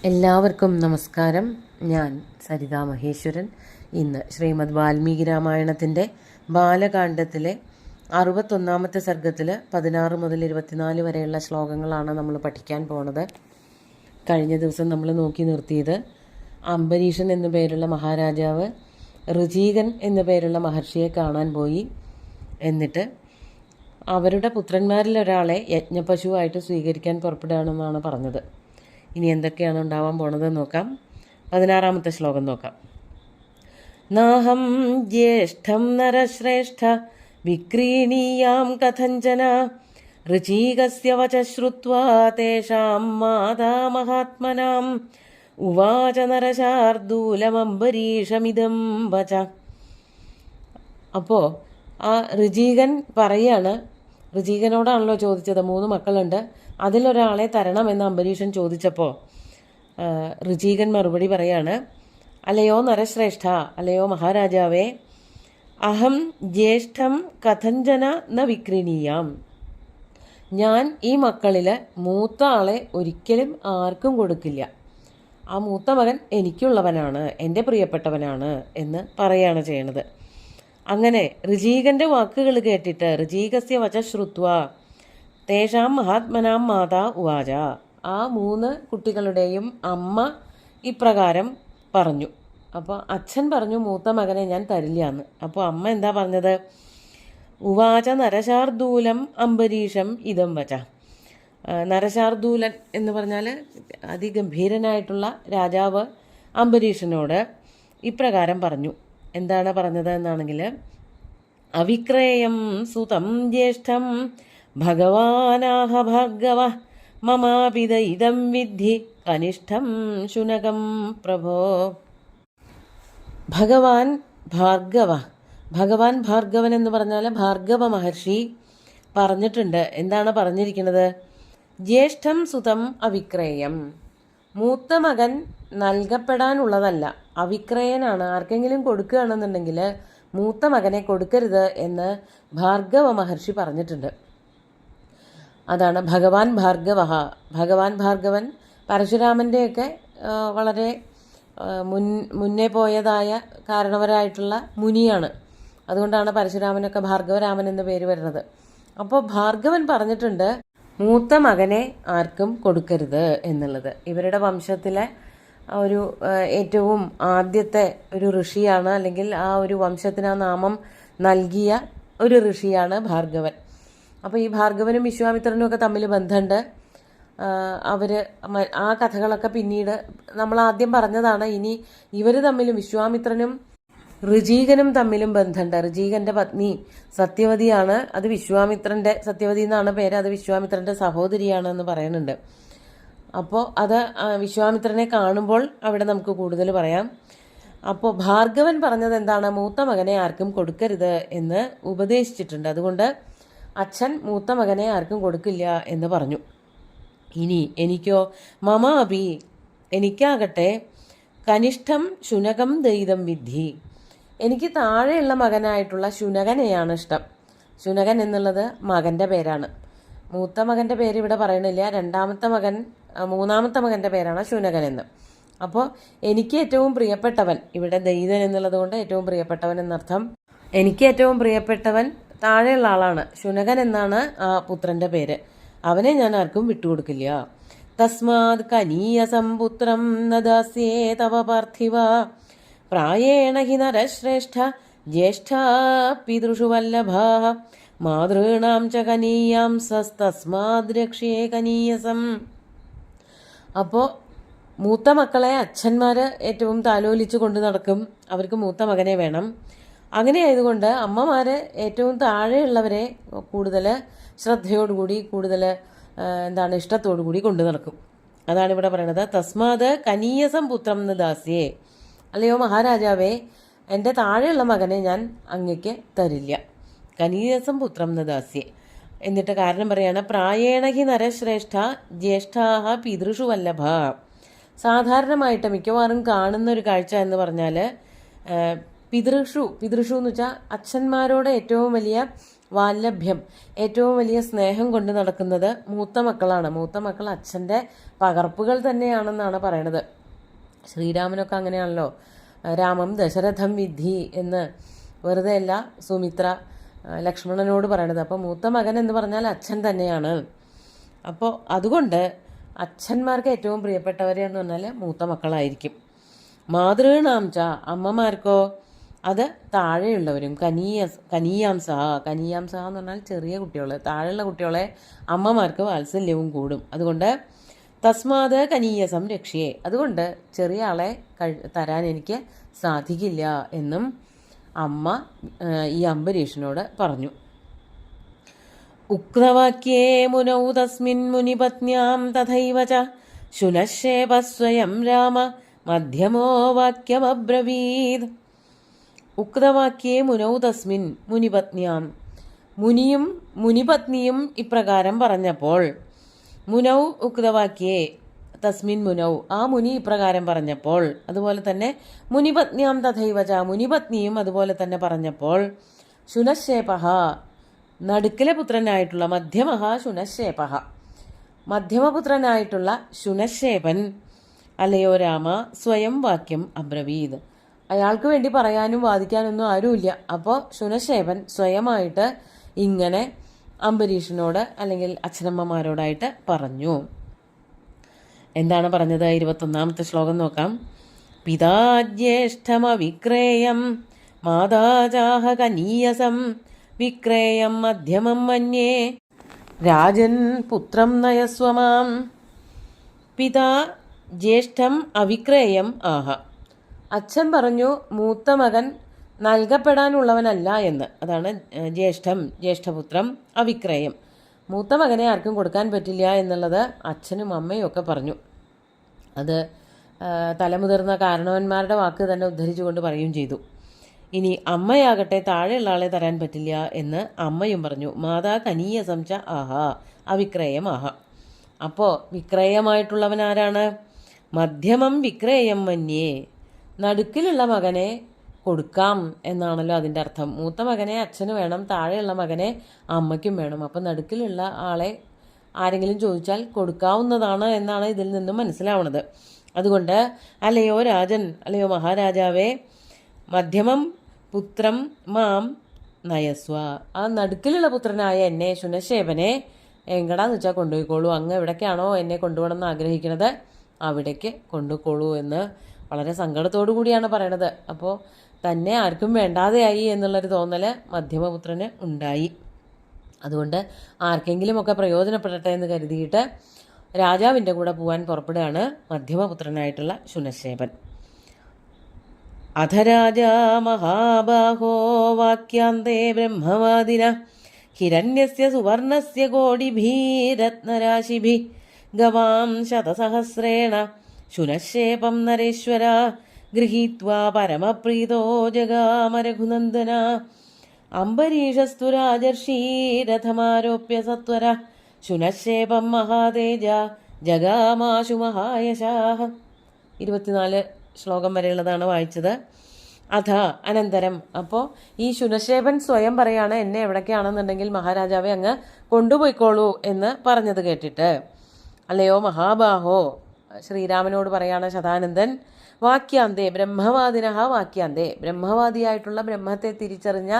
എല്ലാവർക്കും നമസ്കാരം. ഞാൻ സരിതാ മഹേശ്വരൻ. ഇന്ന് ശ്രീമദ് വാൽമീകി രാമായണത്തിൻ്റെ ബാലകാണ്ഡത്തിലെ 61ാമത്തെ സർഗത്തിൽ 16 മുതൽ 24 വരെയുള്ള ശ്ലോകങ്ങളാണ് നമ്മൾ പഠിക്കാൻ പോണത്. കഴിഞ്ഞ ദിവസം നമ്മൾ നോക്കി നിർത്തിയത് അംബരീഷൻ എന്നു പേരുള്ള മഹാരാജാവ് ഋചീകൻ എന്നു പേരുള്ള മഹർഷിയെ കാണാൻ പോയി. എന്നിട്ട് അവരുടെ പുത്രന്മാരിൽ ഒരാളെ യജ്ഞപശുവായിട്ട് സ്വീകരിക്കാൻ പുറപ്പെടുകയാണെന്നാണ് പറഞ്ഞത്. ഇനി എന്തൊക്കെയാണ് ഉണ്ടാവാൻ പോണത് നോക്കാം. 16ാമത്തെ ശ്ലോകം നോക്കാം. നാഹം ജ്യേഷ്ഠം നരശ്രേഷ്ഠ വിക്രീണീയാം കഥഞ്ചന ഋചീകസ്യ വച ശ്രുത്വാ തേഷാം മാതാ മഹാത്മനാം ഉവാച നരശാർദൂലമംബരീഷമിദം വച. അപ്പോൾ ആ ഋചീകൻ പറയാണ്, ഋചീകനോടാണല്ലോ ചോദിച്ചത്, 3 മക്കളുണ്ട്, അതിലൊരാളെ തരണമെന്ന് അംബരീഷൻ ചോദിച്ചപ്പോൾ ഋചീകൻ മറുപടി പറയാണ്, അല്ലയോ നരശ്രേഷ്ഠ, അല്ലയോ മഹാരാജാവേ, അഹം ജ്യേഷ്ഠം കഥഞ്ചന ന വിക്രീണീയാം. ഞാൻ ഈ മക്കളിൽ മൂത്ത ആളെ ഒരിക്കലും ആർക്കും കൊടുക്കില്ല. ആ മൂത്ത മകൻ എനിക്കുള്ളവനാണ്, എൻ്റെ പ്രിയപ്പെട്ടവനാണ് എന്ന് പറയാണ് ചെയ്യണത്. അങ്ങനെ ഋചീകൻ്റെ വാക്കുകൾ കേട്ടിട്ട് ഋചീകസ്യ വച ശ്രുത്വ തേഷാം മഹാത്മനാം മാതാ ഉവാച. ആ 3 കുട്ടികളുടെയും അമ്മ ഇപ്രകാരം പറഞ്ഞു. അപ്പോൾ അച്ഛൻ പറഞ്ഞു, മൂത്ത മകനെ ഞാൻ തരില്ല എന്ന്. അപ്പോൾ അമ്മ എന്താ പറഞ്ഞത്? ഉവാച നരശാർദൂലം അംബരീഷം ഇതം വച. നരശാർദൂലൻ എന്ന് പറഞ്ഞാൽ അതിഗംഭീരനായിട്ടുള്ള രാജാവ് അംബരീഷനോട് ഇപ്രകാരം പറഞ്ഞു. എന്താണ് പറഞ്ഞത് എന്നാണെങ്കിൽ, അവിക്രയം സുതം ജ്യേഷ്ഠം ഭഗവാനാഹ ഭാർഗവ മമാപിത ഇതം വിദ്ധി കനിഷ്ഠം ശുനകം പ്രഭോ. ഭഗവാൻ ഭാർഗവൻ എന്ന് പറഞ്ഞാൽ ഭാർഗവ മഹർഷി പറഞ്ഞിട്ടുണ്ട്. എന്താണ് പറഞ്ഞിരിക്കുന്നത്? ജ്യേഷ്ഠം സുതം അവിക്രയം. മൂത്ത മകൻ നൽകപ്പെടാനുള്ളതല്ല, അവിക്രയനാണ്. ആർക്കെങ്കിലും കൊടുക്കുകയാണെന്നുണ്ടെങ്കിൽ മൂത്ത മകനെ കൊടുക്കരുത് എന്ന് ഭാർഗവ മഹർഷി പറഞ്ഞിട്ടുണ്ട്. അതാണ് ഭഗവാൻ ഭാർഗവൻ പരശുരാമൻ്റെയൊക്കെ വളരെ മുന്നേ പോയതായ കാരണവരായിട്ടുള്ള മുനിയാണ്. അതുകൊണ്ടാണ് പരശുരാമനൊക്കെ ഭാർഗവരാമൻ എന്ന പേര് വരുന്നത്. അപ്പോൾ ഭാർഗവൻ പറഞ്ഞിട്ടുണ്ട്, മൂത്ത മകനെ ആർക്കും കൊടുക്കരുത് എന്നുള്ളത്. ഇവരുടെ വംശത്തിലെ ഒരു ഏറ്റവും ആദ്യത്തെ ഒരു ഋഷിയാണ്, അല്ലെങ്കിൽ ആ ഒരു വംശത്തിന് ആ നാമം നൽകിയ ഒരു ഋഷിയാണ് ഭാർഗവൻ. അപ്പോൾ ഈ ഭാർഗവനും വിശ്വാമിത്രനും ഒക്കെ തമ്മിൽ ബന്ധമുണ്ട്. അവർ ആ കഥകളൊക്കെ പിന്നീട് നമ്മൾ ആദ്യം പറഞ്ഞതാണ്. ഇനി ഇവർ തമ്മിലും, വിശ്വാമിത്രനും ഋചീകനും തമ്മിലും ബന്ധമുണ്ട്. ഋചീകന്റെ പത്നി സത്യവതിയാണ്. അത് സത്യവതി എന്നാണ് പേര്. അത് വിശ്വാമിത്രന്റെ സഹോദരിയാണ് എന്ന് പറയുന്നുണ്ട്. അപ്പോൾ അത് വിശ്വാമിത്രനെ കാണുമ്പോൾ അവിടെ നമുക്ക് കൂടുതൽ പറയാം. അപ്പോൾ ഭാർഗവൻ പറഞ്ഞത് എന്താണ്? മൂത്ത മകനെ ആർക്കും കൊടുക്കരുത് എന്ന് ഉപദേശിച്ചിട്ടുണ്ട്. അതുകൊണ്ട് അച്ഛൻ മൂത്ത മകനെ ആർക്കും കൊടുക്കില്ല എന്ന് പറഞ്ഞു. ഇനി എനിക്കോ, മമാപി, എനിക്കാകട്ടെ, കനിഷ്ഠം ശുനകം ദൈതം വിദ്ധി, എനിക്ക് താഴെയുള്ള മകനായിട്ടുള്ള ശുനകനെയാണ് ഇഷ്ടം. ശുനകൻ എന്നുള്ളത് മകൻ്റെ പേരാണ്. മൂത്ത മകൻ്റെ പേര് ഇവിടെ പറയണില്ല. മൂന്നാമത്തെ മകൻ്റെ പേരാണ് ശുനകൻ എന്ന്. അപ്പോൾ എനിക്ക് ഏറ്റവും പ്രിയപ്പെട്ടവൻ, ഇവിടെ ദൈതൻ എന്നുള്ളത് കൊണ്ട് ഏറ്റവും പ്രിയപ്പെട്ടവൻ എന്നർത്ഥം. എനിക്ക് ഏറ്റവും പ്രിയപ്പെട്ടവൻ താഴെയുള്ള ആളാണ്. ശുനകൻ എന്നാണ് ആ പുത്രൻ്റെ പേര്. അവനെ ഞാൻ ആർക്കും വിട്ടുകൊടുക്കില്ല. തസ്മാത് കനീയസം പുത്രം നദാസ്യേ തവ പാർത്ഥിവ പ്രായേണ ഹി നരശ്രേഷ്ഠ ജ്യേഷ്ഠാ പിതൃഷു വല്ലഭാ മാതൃണാം ച കനീയാം സസ്തസ്മാത് രക്ഷ്യേ കനീയസം. അപ്പോൾ മൂത്ത മക്കളെ അച്ഛന്മാർ ഏറ്റവും താലോലിച്ച് കൊണ്ടു നടക്കും. അവർക്ക് മൂത്ത മകനെ വേണം. അങ്ങനെ ആയതുകൊണ്ട് അമ്മമാർ ഏറ്റവും താഴെയുള്ളവരെ കൂടുതൽ ശ്രദ്ധയോടുകൂടി, കൂടുതൽ ഇഷ്ടത്തോടു കൂടി കൊണ്ടു നടക്കും. അതാണ് ഇവിടെ പറയണത്. തസ്മാത് കനീയസം പുത്രം ദാസ്യേ, അല്ലയോ മഹാരാജാവേ, എൻ്റെ താഴെയുള്ള മകനെ ഞാൻ അങ്ങയ്ക്ക് തരില്ല. കനീയസം പുത്രം ദാസ്യേ. എന്നിട്ട് കാരണം പറയാണ്, പ്രായേണ ഹി നരശ്രേഷ്ഠ ജ്യേഷ്ഠാഹ പിതൃഷു വല്ലഭ. സാധാരണമായിട്ട് മിക്കവാറും കാണുന്ന ഒരു കാഴ്ച എന്ന് പറഞ്ഞാൽ പിതൃഷു എന്ന് വെച്ചാൽ അച്ഛന്മാരോട് ഏറ്റവും വലിയ വാത്സല്യം, ഏറ്റവും വലിയ സ്നേഹം കൊണ്ട് നടക്കുന്നത് മൂത്ത മക്കളാണ്. മൂത്ത മക്കൾ അച്ഛൻ്റെ പകർപ്പുകൾ തന്നെയാണെന്നാണ് പറയണത്. ശ്രീരാമനൊക്കെ അങ്ങനെയാണല്ലോ. രാമം ദശരഥം വിദ്ധി എന്ന് വെറുതെ അല്ല സുമിത്ര ലക്ഷ്മണനോട് പറയണത്. അപ്പോൾ മൂത്ത മകൻ എന്ന് പറഞ്ഞാൽ അച്ഛൻ തന്നെയാണ്. അപ്പോൾ അതുകൊണ്ട് അച്ഛന്മാർക്ക് ഏറ്റവും പ്രിയപ്പെട്ടവരെന്ന് പറഞ്ഞാൽ മൂത്ത മക്കളായിരിക്കും. മാതൃണാം ച, അമ്മമാർക്കോ അത് താഴെയുള്ളവരും. കനീയാംസ എന്ന് പറഞ്ഞാൽ ചെറിയ കുട്ടികൾ, താഴെയുള്ള കുട്ടികളെ അമ്മമാർക്ക് വാത്സല്യവും കൂടും. അതുകൊണ്ട് തസ്മാത് കനീയസം രക്ഷിയെ, അതുകൊണ്ട് ചെറിയ ആളെ തരാൻ എനിക്ക് സാധിക്കില്ല എന്നും അമ്മ ഈ അംബരീഷനോട് പറഞ്ഞു. ഉക്തവാക്യേ മുനൗ തസ്മിൻ മുനിപത്ന്യാം തഥൈവ ച ശുനശേപ സ്വയം രാമ മധ്യമോ വാക്യമബ്രവീത്. ഉക്തവാക്യേ മുനൗ തസ്മിൻ മുനിപത്ന്യാം, മുനിയും മുനിപത്നിയും ഇപ്രകാരം പറഞ്ഞപ്പോൾ, മുനൗ ഉക്തവാക്യേ തസ്മിൻ മുനൗ, ആ മുനി ഇപ്രകാരം പറഞ്ഞപ്പോൾ, അതുപോലെ തന്നെ മുനിപത്നിയാം തഥൈവച, മുനിപത്നിയും അതുപോലെ തന്നെ പറഞ്ഞപ്പോൾ, ശുനശേപഹ, നടുക്കിലെ പുത്രനായിട്ടുള്ള മധ്യമഹ ശുനശേപഹ, മധ്യമപുത്രനായിട്ടുള്ള ശുനശേപൻ അല്ലയോ രാമ സ്വയം വാക്യം അബ്രവീത്, അയാൾക്ക് വേണ്ടി പറയാനും വാദിക്കാനൊന്നും ആരുമില്ല. അപ്പോൾ ശുനശേപൻ സ്വയമായിട്ട് ഇങ്ങനെ അംബരീഷനോട് അല്ലെങ്കിൽ അച്ഛനമ്മമാരോടായിട്ട് പറഞ്ഞു. എന്താണ് പറഞ്ഞത്? 21ാമത്തെ ശ്ലോകം നോക്കാം. പിതാ ജ്യേഷ്ഠമവിക്രേയം മാതാചാഹ കനീയസം വിക്രേയം മധ്യമം മന്യേ രാജൻ പുത്രം നയസ്വമാം. പിതാ ജ്യേഷ്ഠം അവിക്രേയം ആഹ, അച്ഛൻ പറഞ്ഞു മൂത്ത മകൻ നൽകപ്പെടാനുള്ളവനല്ല എന്ന്. അതാണ് ജ്യേഷ്ഠം, ജ്യേഷ്ഠപുത്രം അവിക്രയം. മൂത്ത മകനെ ആർക്കും കൊടുക്കാൻ പറ്റില്ല എന്നുള്ളത് അച്ഛനും അമ്മയും ഒക്കെ പറഞ്ഞു. അത് തലമുതിർന്ന കാരണവന്മാരുടെ വാക്ക് തന്നെ ഉദ്ധരിച്ചുകൊണ്ട് പറയുകയും ചെയ്തു. ഇനി അമ്മയാകട്ടെ താഴെയുള്ള ആളെ തരാൻ പറ്റില്ല എന്ന് അമ്മയും പറഞ്ഞു. മാതാ കനീയ സംച ആഹ അവിക്രയം ആഹ. അപ്പോൾ വിക്രയമായിട്ടുള്ളവൻ ആരാണ്? മധ്യമം വിക്രയം മന്യേ, നടുക്കിലുള്ള മകനെ കൊടുക്കാം എന്നാണല്ലോ അതിൻ്റെ അർത്ഥം. മൂത്ത മകനെ അച്ഛന് വേണം, താഴെയുള്ള മകനെ അമ്മയ്ക്കും വേണം. അപ്പം നടുക്കിലുള്ള ആളെ ആരെങ്കിലും ചോദിച്ചാൽ കൊടുക്കാവുന്നതാണ് എന്നാണ് ഇതിൽ നിന്നും മനസ്സിലാവുന്നത്. അതുകൊണ്ട് അല്ലയോ രാജൻ, അല്ലയോ മഹാരാജാവേ, മധ്യമം പുത്രം മാം നയസ്വ, ആ നടുക്കിലുള്ള പുത്രനായ എന്നെ ശുനശേപനെ എങ്ങടാന്ന് വെച്ചാൽ കൊണ്ടുപോയിക്കോളൂ, അങ്ങ് എവിടേക്കാണോ എന്നെ കൊണ്ടുപോകണമെന്ന് ആഗ്രഹിക്കുന്നത് അവിടേക്ക് കൊണ്ടുപോയിക്കോളൂ എന്ന് വളരെ സങ്കടത്തോടു കൂടിയാണ് പറയണത്. അപ്പോൾ തന്നെ ആർക്കും വേണ്ടാതെയായി എന്നുള്ളൊരു തോന്നൽ മധ്യമപുത്രന് ഉണ്ടായി. അതുകൊണ്ട് ആർക്കെങ്കിലുമൊക്കെ പ്രയോജനപ്പെടട്ടെ എന്ന് കരുതിയിട്ട് രാജാവിൻ്റെ കൂടെ പോകാൻ പുറപ്പെടുകയാണ് മധ്യമപുത്രനായിട്ടുള്ള ശുനശേപൻ. അധ രാജാ മഹാബാഹോ വാക്യാന്തേ ബ്രഹ്മവാദിന ഹിരണ്യസ്യ സുവർണസ്യ കോടിഭീരത്നരാശിഭി ഗവാം ശതസഹസ്രേണ ശുനശേപം നരേശ്വര ഗൃഹീത്വാ പരമപ്രീതോ ജഗാമ രഘുനന്ദന. അംബരീഷസ്തു രാജർഷീരഥമാരോപ്യ സത്വര ശുനശേപം മഹാതേജ ജഗാമാശു മഹായശാഹ. 24 ശ്ലോകം വരെയുള്ളതാണ് വായിച്ചത്. അഥ അനന്തരം, അപ്പോൾ ഈ ശുനശേപൻ സ്വയം പറയാണ് എന്നെ എവിടേക്കാണെന്നുണ്ടെങ്കിൽ മഹാരാജാവെ അങ്ങ് കൊണ്ടുപോയിക്കോളൂ എന്ന് പറഞ്ഞത് കേട്ടിട്ട്, അല്ലയോ മഹാബാഹോ, ശ്രീരാമനോട് പറയാണ് ശതാനന്ദൻ, വാക്യാന്തേ ബ്രഹ്മവാദിനഹ വാക്യാന്തേ, ബ്രഹ്മവാദിയായിട്ടുള്ള ബ്രഹ്മത്തെ തിരിച്ചറിഞ്ഞ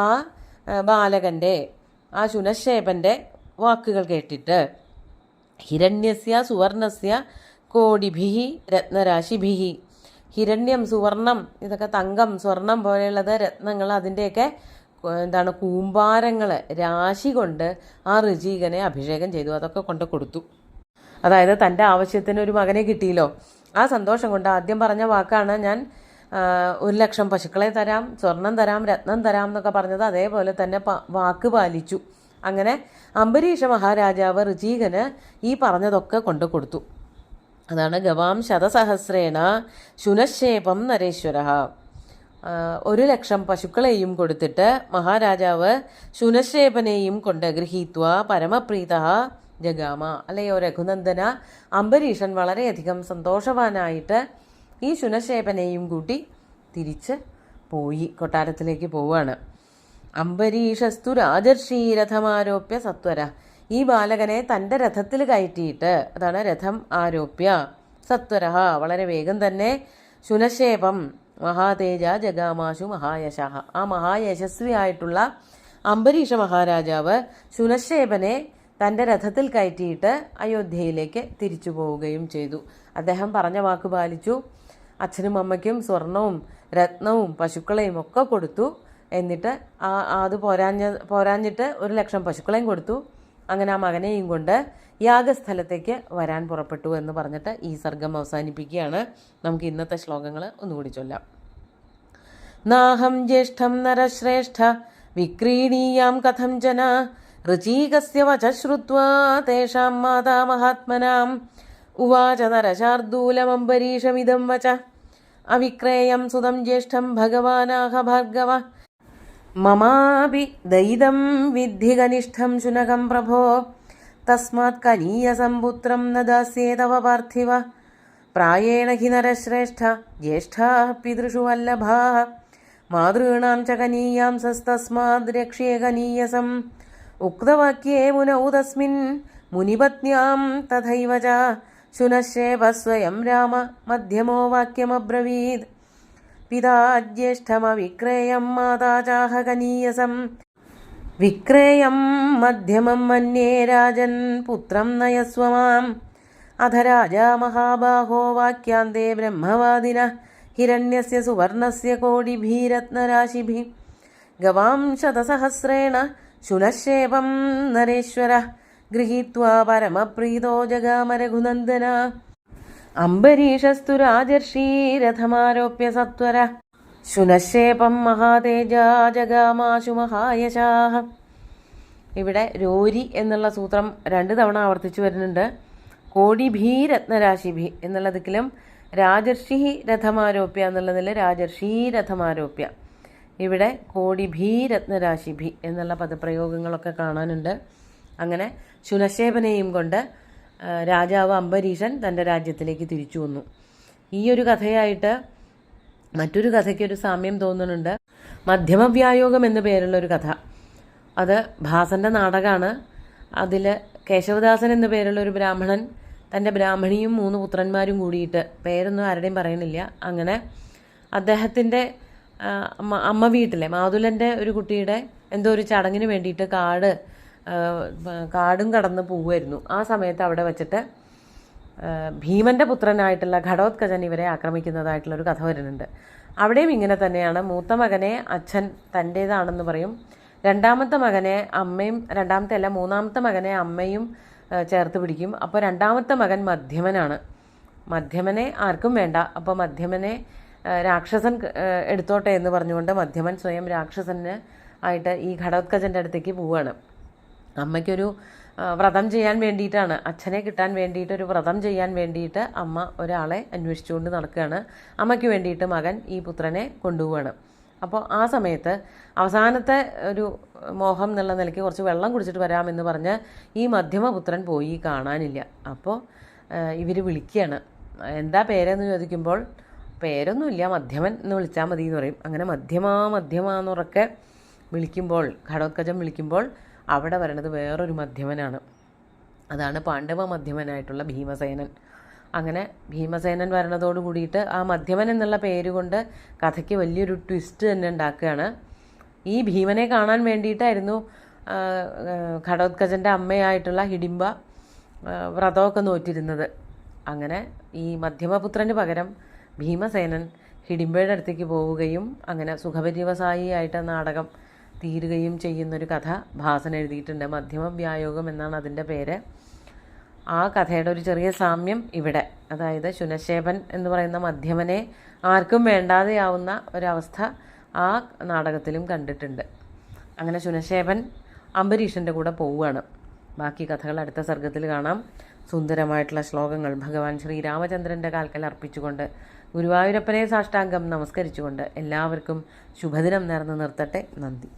ആ ബാലകൻ്റെ, ആ ശുനശേപൻ്റെ വാക്കുകൾ കേട്ടിട്ട്, ഹിരണ്യസ്യ സുവർണസ്യ കോടിഭിഹി രത്നരാശിഭിഹി, ഹിരണ്യം സുവർണം ഇതൊക്കെ തങ്കം സ്വർണം പോലെയുള്ളത് രത്നങ്ങൾ, അതിൻ്റെയൊക്കെ എന്താണ് കൂമ്പാരങ്ങൾ രാശി കൊണ്ട് ആ ഋചീകനെ അഭിഷേകം ചെയ്തു, അതൊക്കെ കൊണ്ട് കൊടുത്തു. അതായത് തൻ്റെ ആവശ്യത്തിന് ഒരു മകനെ കിട്ടിയല്ലോ, ആ സന്തോഷം കൊണ്ട് ആദ്യം പറഞ്ഞ വാക്കാണ് ഞാൻ 1,00,000 പശുക്കളെ തരാം, സ്വർണം തരാം, രത്നം തരാം എന്നൊക്കെ പറഞ്ഞത് അതേപോലെ തന്നെ വാക്ക് പാലിച്ചു. അങ്ങനെ അംബരീഷ മഹാരാജാവ് ഋചീകന് ഈ പറഞ്ഞതൊക്കെ കൊണ്ടു കൊടുത്തു. അതാണ് ഗവാം ശതസഹസ്രേണ ശുനശേപം നരേശ്വര, 1,00,000 പശുക്കളെയും കൊടുത്തിട്ട് മഹാരാജാവ് ശുനശേപനെയും കൊണ്ട് ഗൃഹീത്വ പരമപ്രീത ജഗാമ, അല്ലയോ രഘുനന്ദന, അംബരീഷൻ വളരെയധികം സന്തോഷവാനായിട്ട് ഈ ശുനശേപനെയും കൂട്ടി തിരിച്ച് പോയി, കൊട്ടാരത്തിലേക്ക് പോവുകയാണ്. അംബരീഷസ്തു രാജർഷി രഥമാരോപ്യ സത്വര. ഈ ബാലകനെ തൻ്റെ രഥത്തിൽ കയറ്റിയിട്ട്, അതാണ് രഥം ആരോപ്യ, സത്വര വളരെ വേഗം തന്നെ, ശുനശേപം മഹാതേജ ജഗാമാശു മഹായശ. ആ മഹായശസ്വിയായിട്ടുള്ള അംബരീഷ മഹാരാജാവ് ശുനശേപനെ തൻ്റെ രഥത്തിൽ കയറ്റിയിട്ട് അയോധ്യയിലേക്ക് തിരിച്ചു പോവുകയും ചെയ്തു. അദ്ദേഹം പറഞ്ഞ വാക്ക് പാലിച്ചു. അച്ഛനും അമ്മയ്ക്കും സ്വർണവും രത്നവും പശുക്കളെയും ഒക്കെ കൊടുത്തു. എന്നിട്ട് അത് പോരാഞ്ഞിട്ട് 1,00,000 പശുക്കളെയും കൊടുത്തു. അങ്ങനെ ആ മകനെയും കൊണ്ട് യാഗസ്ഥലത്തേക്ക് വരാൻ പുറപ്പെട്ടു എന്ന് പറഞ്ഞിട്ട് ഈ സർഗം അവസാനിപ്പിക്കുകയാണ്. നമുക്ക് ഇന്നത്തെ ശ്ലോകങ്ങൾ ഒന്നുകൂടി ചൊല്ലാം. നാഹം ജ്യേഷ്ഠം നരശ്രേഷ്ഠ വിക്രീണീയാം കഥം ജന ഋചീകസ്യ വച ശ്രുത്വാ തേഷാം മാതാ മഹാത്മനാം ഉവാച നരശാർദൂലമംബരീഷമിദം വച അവിക്രേയം സുതം ജ്യേഷ്ഠം ഭഗവാനാഹ ഭാർഗവ മമാപി ദയിദം വിദ്ധി കനിഷ്ഠം ശുനകം പ്രഭോ തസ്മാത് കനീയസംപുത്രം ന ദാസ്യേ തവ പാർത്ഥിവ പ്രായേണ ഹി നരശ്രേഷ്ഠ ജ്യേഷ്ഠാഃ പിതൃഷു വല്ലഭാഃ മാതॄണാം ച കനീയാംസസ്തസ്മാദ് രക്ഷ്യേ കനീയസം ഉക്തവാക്യേ മുനൗ തസ്മിൻ മുനിപത്ന്യാം തഥൈവ ച ശുനശേപ സ്വയം രാമ മധ്യമോ വാക്യമബ്രവീത് പിതാ ജ്യേഷ്ഠമവിക്രേയം മാതാ ചാഹ കനീയസം വിക്രേയം മധ്യമം മന്യേ രാജൻ പുത്രം നയസ്വ മാം അധ രാജാ മഹാബാഹോ വാക്യാന്തേ ബ്രഹ്മവാദിനഃ ഹിരണ്യസ്യ സുവർണസ്യ കോടിഭീരത്നരാശിഭിः ഗവാം ശതസഹസ്രേണ ശുനശേപം നരേശ്വരഃ ഗൃഹീത്വാ പരമപ്രീതോ ജഗാമ രഘുനന്ദന അംബരീഷസ്തു രാജർഷി രഥമാരോപ്യ സത്വര ശുനശേപം മഹാതേജാ ജഗാമാശു മഹായശാഃ. ഇവിടെ രോരി എന്നുള്ള സൂത്രം 2 തവണ ആവർത്തിച്ചു വരുന്നുണ്ട്. കോടിഭീരത്നരാശിഭി എന്നുള്ള ദിക്കിലും രാജർഷി രഥമാരോപ്യ എന്നുള്ളതിൽ രാജർഷി രഥമാരോപ്യ. ഇവിടെ കോടിഭീരത്നരാശിഭി എന്നുള്ള പദപ്രയോഗങ്ങളൊക്കെ കാണാനുണ്ട്. അങ്ങനെ ശുനശേപനെയും കൊണ്ട് രാജാവ് അംബരീഷൻ തൻ്റെ രാജ്യത്തിലേക്ക് തിരിച്ചു വന്നു. ഈ ഒരു കഥയായിട്ട് മറ്റൊരു കഥയ്ക്കൊരു സാമ്യം തോന്നുന്നുണ്ട്. മധ്യമവ്യായോഗം എന്നു പേരുള്ളൊരു കഥ. അത് ഭാസൻ്റെ നാടകമാണ്. അതിൽ കേശവദാസൻ എന്നു പേരുള്ള ഒരു ബ്രാഹ്മണൻ തൻ്റെ ബ്രാഹ്മണിയും 3 പുത്രന്മാരും കൂടിയിട്ട്, പേരൊന്നും ആരുടെയും പറയുന്നില്ല, അങ്ങനെ അദ്ദേഹത്തിൻ്റെ അമ്മ വീട്ടിലെ മാതുലൻ്റെ ഒരു കുട്ടിയുടെ എന്തോ ഒരു ചടങ്ങിന് വേണ്ടിയിട്ട് കാടും കടന്ന് പോവുമായിരുന്നു. ആ സമയത്ത് അവിടെ വച്ചിട്ട് ഭീമൻ്റെ പുത്രനായിട്ടുള്ള ഘടോത്കചൻ ഇവരെ ആക്രമിക്കുന്നതായിട്ടുള്ളൊരു കഥ വരുന്നുണ്ട്. അവിടെയും ഇങ്ങനെ തന്നെയാണ്. മൂത്ത മകനെ അച്ഛൻ തൻ്റേതാണെന്ന് പറയും. രണ്ടാമത്തെ മകനെ അമ്മയും ചേർത്ത് പിടിക്കും. അപ്പോൾ രണ്ടാമത്തെ മകൻ മധ്യമനാണ്. മധ്യമനെ ആർക്കും വേണ്ട. അപ്പോൾ മധ്യമനെ രാക്ഷസൻ എടുത്തോട്ടെ എന്ന് പറഞ്ഞുകൊണ്ട് മധ്യമൻ സ്വയം രാക്ഷസന് ആയിട്ട് ഈ ഘടോത്കചൻ്റെ അടുത്തേക്ക് പോവുകയാണ്. അമ്മയ്ക്കൊരു വ്രതം ചെയ്യാൻ വേണ്ടിയിട്ടാണ്, അച്ഛനെ കിട്ടാൻ വേണ്ടിയിട്ട് ഒരു വ്രതം ചെയ്യാൻ വേണ്ടിയിട്ട് അമ്മ ഒരാളെ അന്വേഷിച്ചുകൊണ്ട് നടക്കുകയാണ്. അമ്മയ്ക്ക് വേണ്ടിയിട്ട് മകൻ ഈ പുത്രനെ കൊണ്ടുപോവുകയാണ്. അപ്പോൾ ആ സമയത്ത് അവസാനത്തെ ഒരു മോഹം എന്നുള്ള നിലയ്ക്ക് കുറച്ച് വെള്ളം കുടിച്ചിട്ട് വരാമെന്ന് പറഞ്ഞ് ഈ മധ്യമപുത്രൻ പോയി, കാണാനില്ല. അപ്പോൾ ഇവർ വിളിക്കുകയാണ്. എന്താ പേരെന്ന് ചോദിക്കുമ്പോൾ പേരൊന്നുമില്ല, മധ്യമൻ എന്ന് വിളിച്ചാൽ മതി എന്ന് പറയും. അങ്ങനെ മധ്യമാന്നുറക്കെ വിളിക്കുമ്പോൾ, ഘടോത്കചൻ വിളിക്കുമ്പോൾ അവിടെ വരണത് വേറൊരു മധ്യമനാണ്. അതാണ് പാണ്ഡവ മധ്യമനായിട്ടുള്ള ഭീമസേനൻ. അങ്ങനെ ഭീമസേനൻ വരണതോട് കൂടിയിട്ട് ആ മധ്യമൻ എന്നുള്ള പേരുകൊണ്ട് കഥയ്ക്ക് വലിയൊരു ട്വിസ്റ്റ് തന്നെ ഉണ്ടാക്കുകയാണ്. ഈ ഭീമനെ കാണാൻ വേണ്ടിയിട്ടായിരുന്നു ഘടോത്കചൻ്റെ അമ്മയായിട്ടുള്ള ഹിഡിംബ വ്രതമൊക്കെ നോറ്റിരുന്നത്. അങ്ങനെ ഈ മധ്യമപുത്രന് പകരം ഭീമസേനൻ ഹിഡിംബയുടെ അടുത്തേക്ക് പോവുകയും അങ്ങനെ സുഖപര്യവസായിയായിട്ട് നാടകം തീരുകയും ചെയ്യുന്നൊരു കഥ ഭാസൻ എഴുതിയിട്ടുണ്ട്. മധ്യമവ്യായോഗം എന്നാണ് അതിൻ്റെ പേര്. ആ കഥയുടെ ഒരു ചെറിയ സാമ്യം ഇവിടെ, അതായത് ശുനശേപൻ എന്ന് പറയുന്ന മധ്യമനെ ആർക്കും വേണ്ടാതെയാവുന്ന ഒരവസ്ഥ ആ നാടകത്തിലും കണ്ടിട്ടുണ്ട്. അങ്ങനെ ശുനശേപൻ അംബരീഷൻ്റെ കൂടെ പോവുകയാണ്. ബാക്കി കഥകൾ അടുത്ത സർഗത്തിൽ കാണാം. സുന്ദരമായിട്ടുള്ള ശ്ലോകങ്ങൾ ഭഗവാൻ ശ്രീരാമചന്ദ്രൻ്റെ കാൽക്കൽ അർപ്പിച്ചുകൊണ്ട് ഗുരുവായൂരപ്പനെ സാഷ്ടാംഗം നമസ്കരിച്ചുകൊണ്ട് എല്ലാവർക്കും ശുഭദിനം നേർന്ന് നിർത്തട്ടെ. നന്ദി.